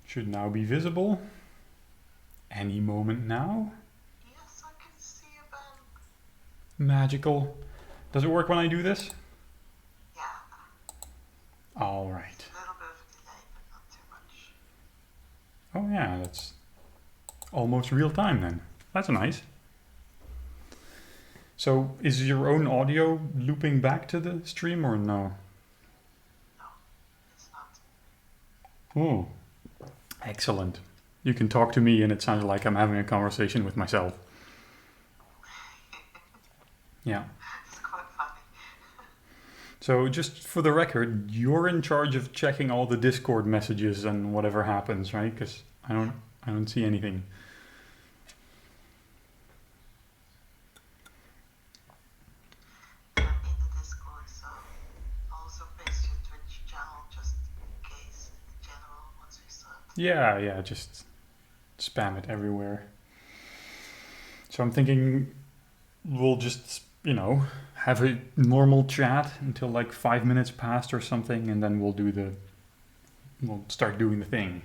Should now be visible. Any moment now. Yes, I can see a band. Magical. Does it work when I do this? Yeah. All right. It's a little bit of a delay, but not too much. Oh yeah, that's almost real time then. That's nice. So is your own audio looping back to the stream or no? No, it's not. Oh, excellent. You can talk to me and it sounds like I'm having a conversation with myself. Yeah. It's quite funny. So just for the record, you're in charge of checking all the Discord messages and whatever happens, right? Because I don't see anything. I'm in the Discord, so I'll also paste your Twitch channel just in case in general once we start. Yeah, just spam it everywhere. So I'm thinking we'll just, have a normal chat until like 5 minutes past or something, and then we'll start doing the thing.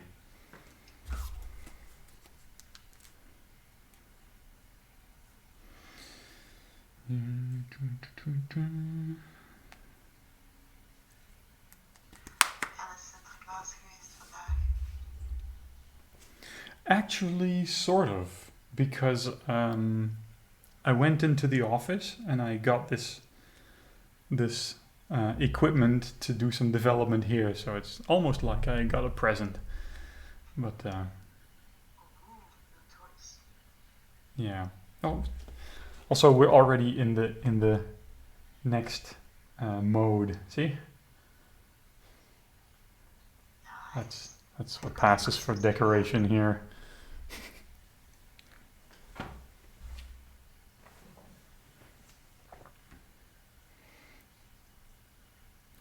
Sinterklaas geweest vandaag? Actually, sort of, because I went into the office and I got this equipment to do some development here, so it's almost like I got a present. But Ooh, new toys. yeah. Oh, also we're already in the next mode. See, Nice. that's what passes for decoration here.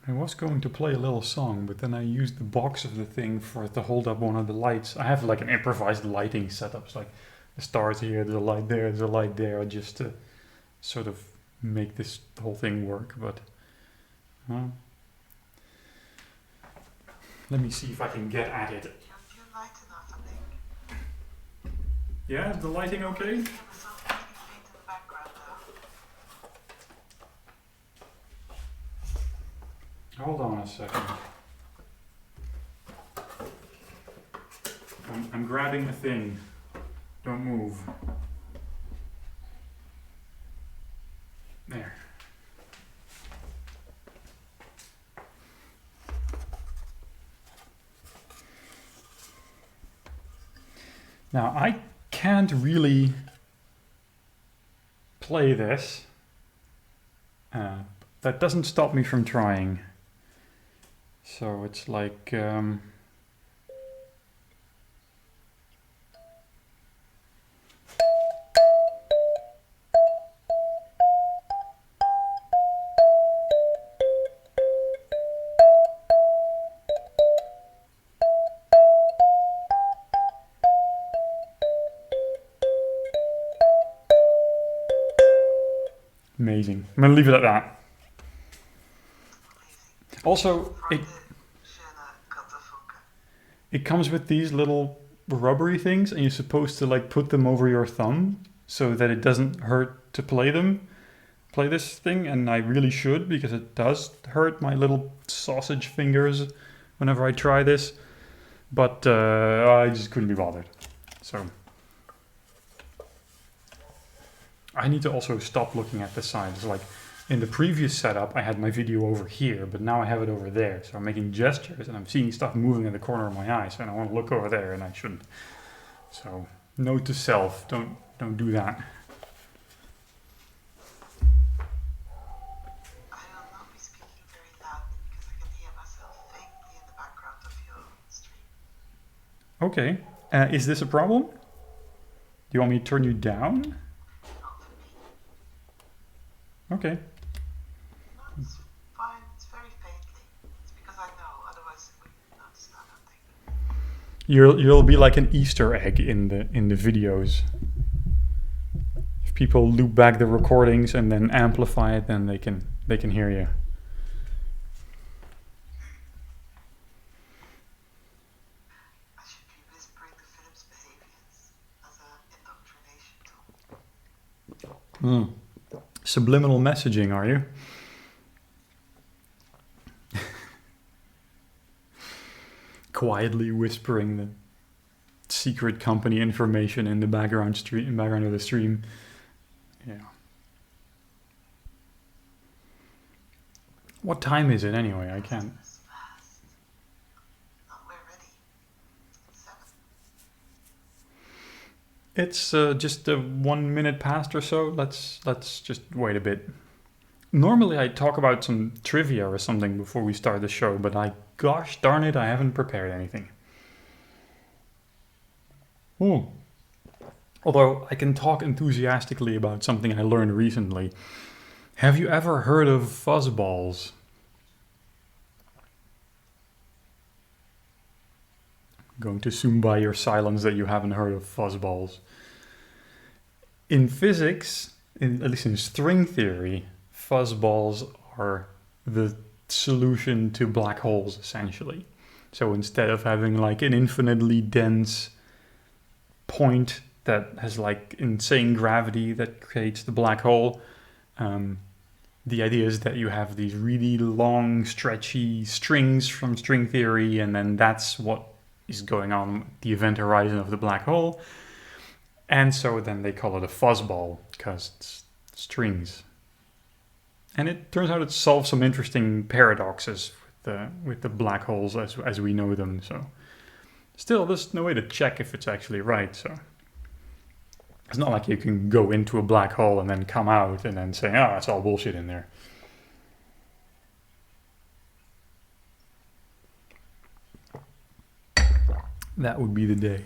I was going to play a little song, but then I used the box of the thing for it to hold up one of the lights. I have like an improvised lighting setup. It's like the stars here, there's a light there, there's a light there, just to sort of make this whole thing work. But let me see if I can get at it. You light enough, I think. Yeah, is the lighting okay? There was some really faint in the background though. Hold on a second. I'm grabbing the thing. Don't move. There. Now, I can't really play this. That doesn't stop me from trying. So it's like... amazing. I'm going to leave it at that. Also, it comes with these little rubbery things, and you're supposed to like put them over your thumb so that it doesn't hurt to play this thing, and I really should, because it does hurt my little sausage fingers whenever I try this, but I just couldn't be bothered. So I need to also stop looking at the side. It's like in the previous setup, I had my video over here, but now I have it over there. So I'm making gestures and I'm seeing stuff moving in the corner of my eyes, and I want to look over there and I shouldn't. So note to self, don't do that. I will not be speaking very loudly because I can hear myself faintly in the background of your stream. Okay. Is this a problem? Do you want me to turn you down? Not for me. Okay. No, it's fine. It's very faintly. It's because I know, otherwise we wouldn't understand nothing. You'll be like an Easter egg in the videos. If people loop back the recordings and then amplify it, then they can hear you. I should Mm. Subliminal messaging, are you? Quietly whispering the secret company information in the background of the stream. Yeah. What time is it anyway? I can't. It's fast. Oh, we're ready. 7. It's just 1 minute past or so. Let's just wait a bit. Normally I talk about some trivia or something before we start the show, but gosh darn it, I haven't prepared anything. Although I can talk enthusiastically about something I learned recently. Have you ever heard of fuzzballs? I'm going to assume by your silence that you haven't heard of fuzzballs. In physics, at least in string theory, fuzzballs are the solution to black holes, essentially. So instead of having like an infinitely dense point that has like insane gravity that creates the black hole, the idea is that you have these really long, stretchy strings from string theory, and then that's what is going on at the event horizon of the black hole. And so then they call it a fuzzball because it's strings. And it turns out it solves some interesting paradoxes with the black holes as we know them. So still, there's no way to check if it's actually right. So it's not like you can go into a black hole and then come out and then say, oh, it's all bullshit in there. That would be the day.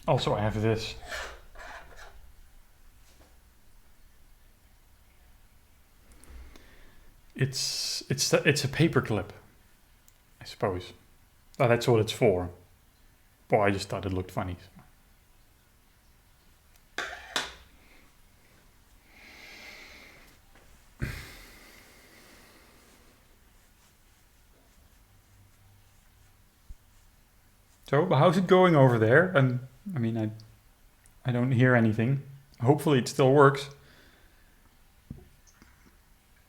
Also, I have this. It's a paper clip, I suppose. Oh, that's what it's for. Well, I just thought it looked funny. So, how's it going over there? I mean, I don't hear anything. Hopefully it still works.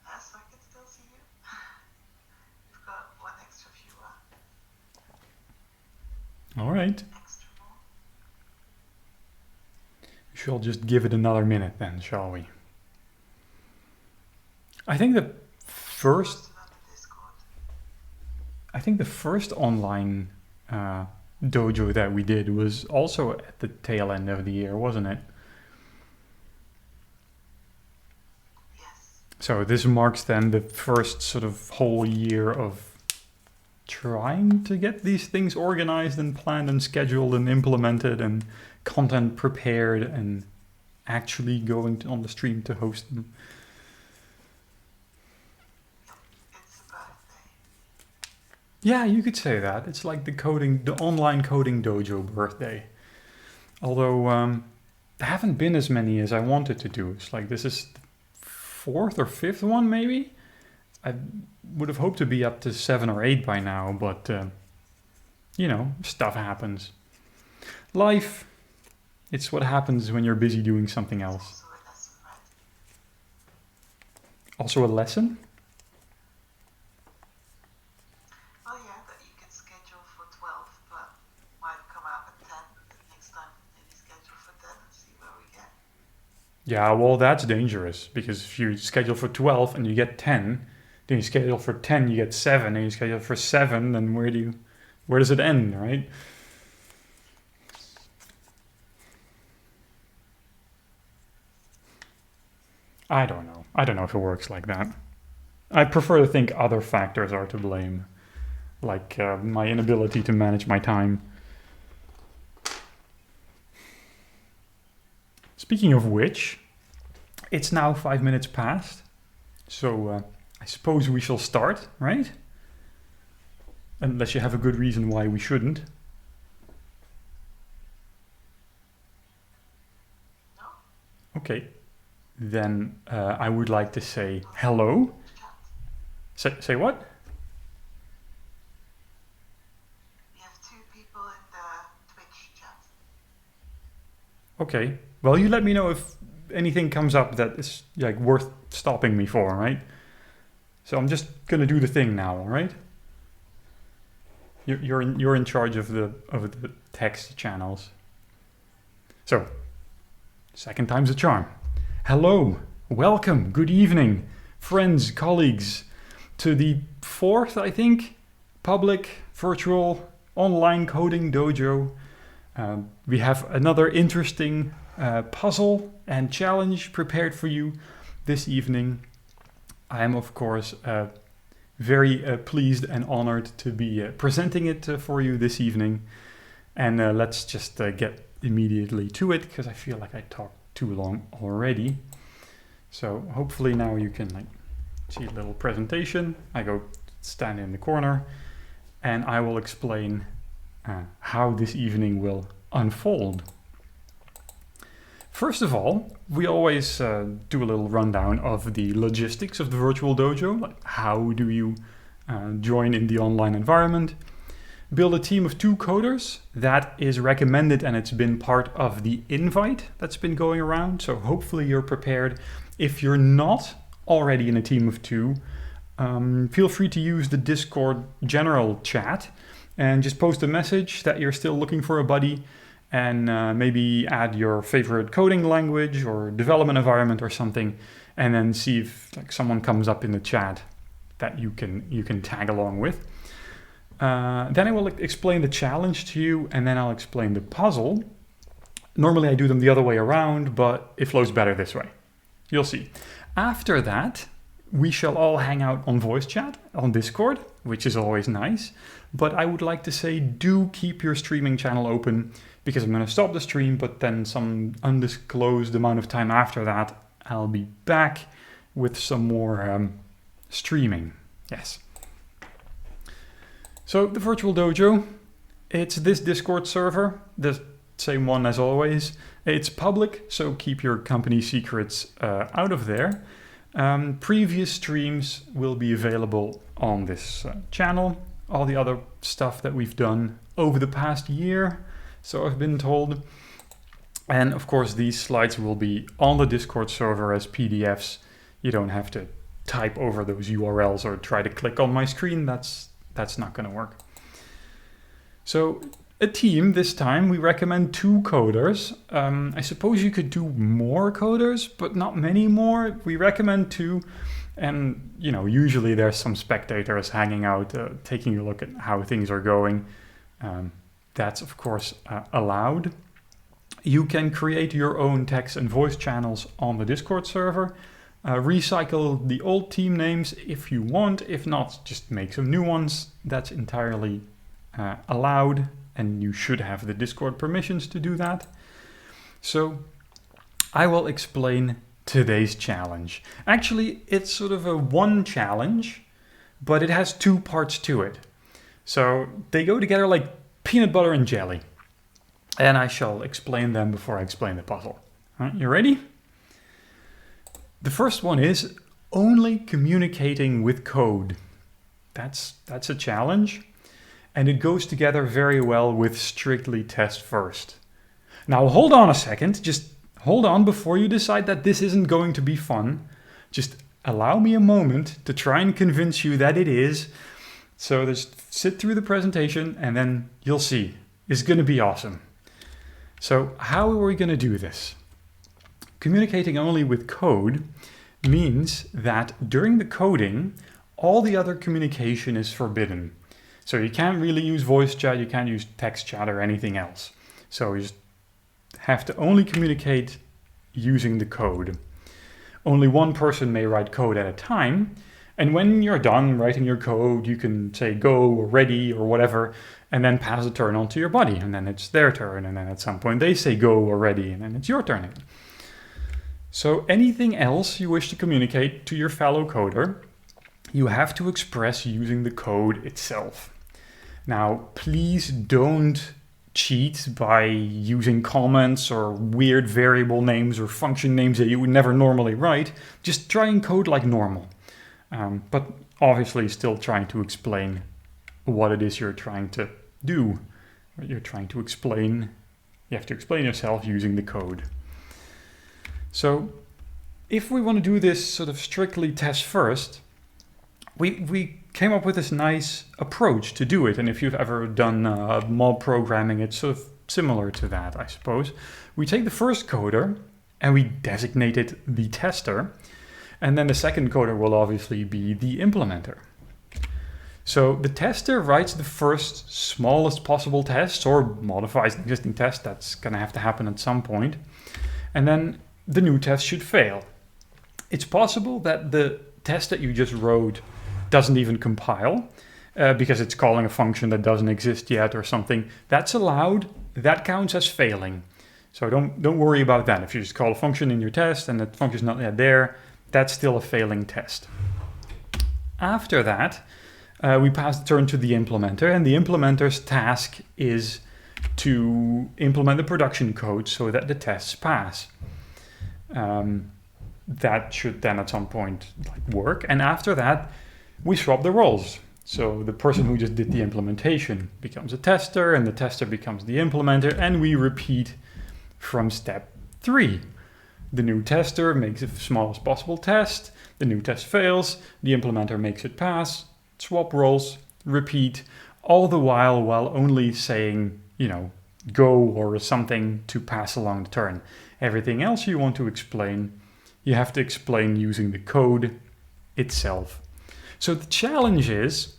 Yes, I can still see you. We've got 1 extra viewer. All right. Extra more. We shall just give it another minute then, shall we? I think the first... Post it on the Discord. I think the first online dojo that we did was also at the tail end of the year, wasn't it? Yes. So this marks then the first sort of whole year of trying to get these things organized and planned and scheduled and implemented and content prepared and actually going on the stream to host them. It's a birthday. Yeah, you could say that. It's like the online coding dojo birthday. Although there haven't been as many as I wanted to do. It's like this is the 4th or 5th one, maybe. I would have hoped to be up to 7 or 8 by now, but you know, stuff happens. Life. It's what happens when you're busy doing something else. Also a lesson, right? Also a lesson. Oh yeah, that you can schedule for 12, but might come out at 10. Next time, maybe schedule for 10 and see where we get. Yeah, well, that's dangerous because if you schedule for 12 and you get 10, then you schedule for 10, you get 7, and you schedule for 7, then where does it end, right? I don't know. I don't know if it works like that. I prefer to think other factors are to blame, like my inability to manage my time. Speaking of which, it's now 5 minutes past, so I suppose we shall start, right? Unless you have a good reason why we shouldn't. No? Okay, then I would like to say hello. Say what? We have 2 people in the Twitch chat. Okay. Well, you let me know if anything comes up that is like worth stopping me for, right? So I'm just gonna do the thing now, all right? You're in charge of the text channels. So, second time's a charm. Hello, welcome, good evening, friends, colleagues, to the 4th, I think, public, virtual, online coding dojo. We have another interesting puzzle and challenge prepared for you this evening. I am, of course, very pleased and honored to be presenting it for you this evening. And let's just get immediately to it, because I feel like I talked too long already. So hopefully now you can see a little presentation. I go stand in the corner and I will explain how this evening will unfold. First of all, we always do a little rundown of the logistics of the virtual dojo. Like how do you join in the online environment? Build a team of 2 coders. That is recommended, and it's been part of the invite that's been going around. So hopefully you're prepared. If you're not already in a team of 2, feel free to use the Discord general chat and just post a message that you're still looking for a buddy, and maybe add your favorite coding language or development environment or something, and then see if someone comes up in the chat that you can tag along with. Then I will explain the challenge to you, and then I'll explain the puzzle. Normally I do them the other way around, but it flows better this way. You'll see. After that, we shall all hang out on voice chat on Discord, which is always nice. But I would like to say, do keep your streaming channel open, because I'm going to stop the stream, but then some undisclosed amount of time after that, I'll be back with some more streaming. Yes. So the virtual dojo, it's this Discord server, the same one as always. It's public, so keep your company secrets out of there. Previous streams will be available on this channel. All the other stuff that we've done over the past year, so I've been told. And of course, these slides will be on the Discord server as PDFs. You don't have to type over those URLs or try to click on my screen. That's not going to work. So a team this time, we recommend 2 coders. I suppose you could do more coders, but not many more. We recommend 2. And, usually there's some spectators hanging out, taking a look at how things are going. That's, of course, allowed. You can create your own text and voice channels on the Discord server. Recycle the old team names if you want. If not, just make some new ones. That's entirely allowed, and you should have the Discord permissions to do that. So I will explain today's challenge. Actually, it's sort of a one challenge, but it has 2 parts to it. So they go together like peanut butter and jelly. And I shall explain them before I explain the puzzle. All right, you ready? The first one is only communicating with code. That's a challenge, and it goes together very well with strictly test first. Now hold on a second, just hold on before you decide that this isn't going to be fun. Just allow me a moment to try and convince you that it is. So just sit through the presentation and then you'll see. It's going to be awesome. So how are we going to do this? Communicating only with code means that during the coding, all the other communication is forbidden. So you can't really use voice chat, you can't use text chat or anything else. So you just have to only communicate using the code. Only one person may write code at a time. And when you're done writing your code, you can say go or ready or whatever, and then pass the turn on to your buddy. And then it's their turn. And then at some point they say go or ready, and then it's your turn again. So anything else you wish to communicate to your fellow coder, you have to express using the code itself. Now, please don't cheat by using comments or weird variable names or function names that you would never normally write. Just try and code like normal. But obviously still trying to explain what it is you're trying to do. You're trying to explain, you have to explain yourself using the code. So if we want to do this sort of strictly test first, we came up with this nice approach to do it. And if you've ever done mob programming, it's sort of similar to that, I suppose. We take the first coder and we designate it the tester. And then the second coder will obviously be the implementer. So the tester writes the first smallest possible test or modifies an existing test. That's going to have to happen at some point. And then the new test should fail. It's possible that the test that you just wrote doesn't even compile because it's calling a function that doesn't exist yet or something. That's allowed. That counts as failing. So don't worry about that. If you just call a function in your test and that function's not yet there, that's still a failing test. After that, we pass the turn to the implementer, and the implementer's task is to implement the production code so that the tests pass. That should then at some point work, and after that, we swap the roles. So the person who just did the implementation becomes a tester, and the tester becomes the implementer, and we repeat from step 3. The new tester makes the smallest possible test, the new test fails, the implementer makes it pass, swap roles, repeat, all the while only saying, go or something to pass along the turn. Everything else you want to explain, you have to explain using the code itself. So the challenge is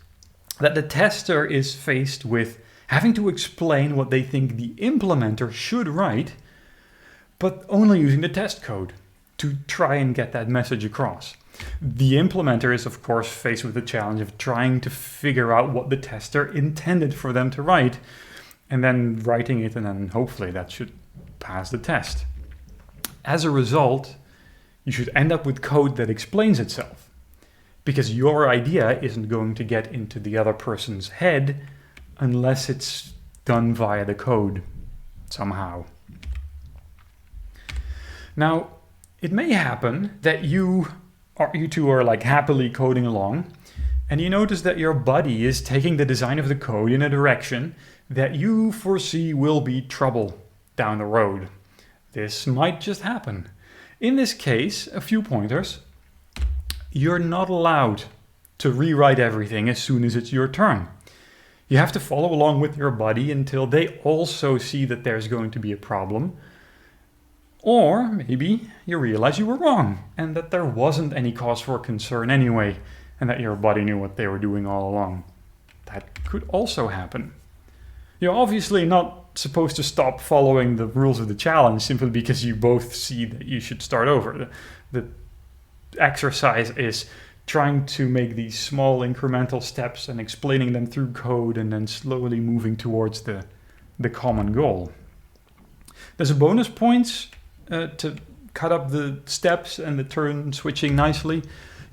that the tester is faced with having to explain what they think the implementer should write, but only using the test code to try and get that message across. The implementer is, of course, faced with the challenge of trying to figure out what the tester intended for them to write, and then writing it, and then hopefully that should pass the test. As a result, you should end up with code that explains itself, because your idea isn't going to get into the other person's head unless it's done via the code somehow. Now, it may happen that you two are like happily coding along, and you notice that your buddy is taking the design of the code in a direction that you foresee will be trouble down the road. This might just happen. In this case, a few pointers. You're not allowed to rewrite everything as soon as it's your turn. You have to follow along with your buddy until they also see that there's going to be a problem. Or maybe you realize you were wrong and that there wasn't any cause for concern anyway, and that your buddy knew what they were doing all along. That could also happen. You're obviously not supposed to stop following the rules of the challenge simply because you both see that you should start over. The exercise is trying to make these small incremental steps and explaining them through code and then slowly moving towards the common goal. There's a bonus points to cut up the steps and the turn switching nicely.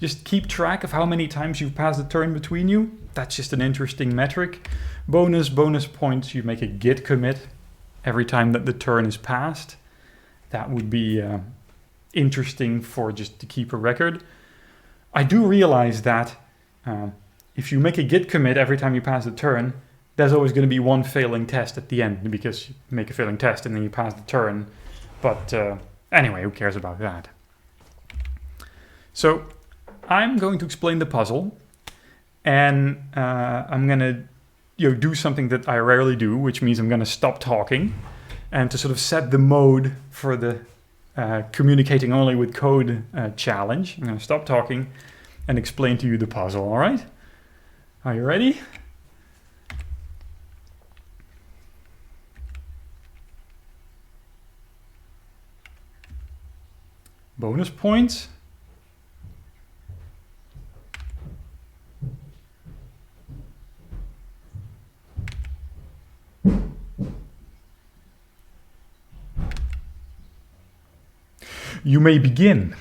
Just keep track of how many times you've passed the turn between you. That's just an interesting metric. Bonus points, you make a git commit every time that the turn is passed. That would be interesting for just to keep a record. I do realize that if you make a git commit every time you pass the turn, there's always going to be one failing test at the end because you make a failing test and then you pass the turn. But anyway, who cares about that? So I'm going to explain the puzzle, and I'm going to do something that I rarely do, which means I'm going to stop talking and to sort of set the mode for the communicating only with code challenge. I'm going to stop talking and explain to you the puzzle, all right? Are you ready? Bonus points. You may begin.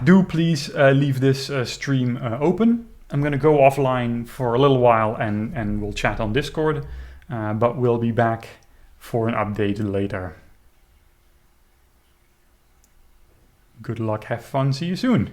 Do please leave this stream open I'm going to go offline for a little while and we'll chat on Discord, but we'll be back for an update later. Good luck, have fun, see you soon.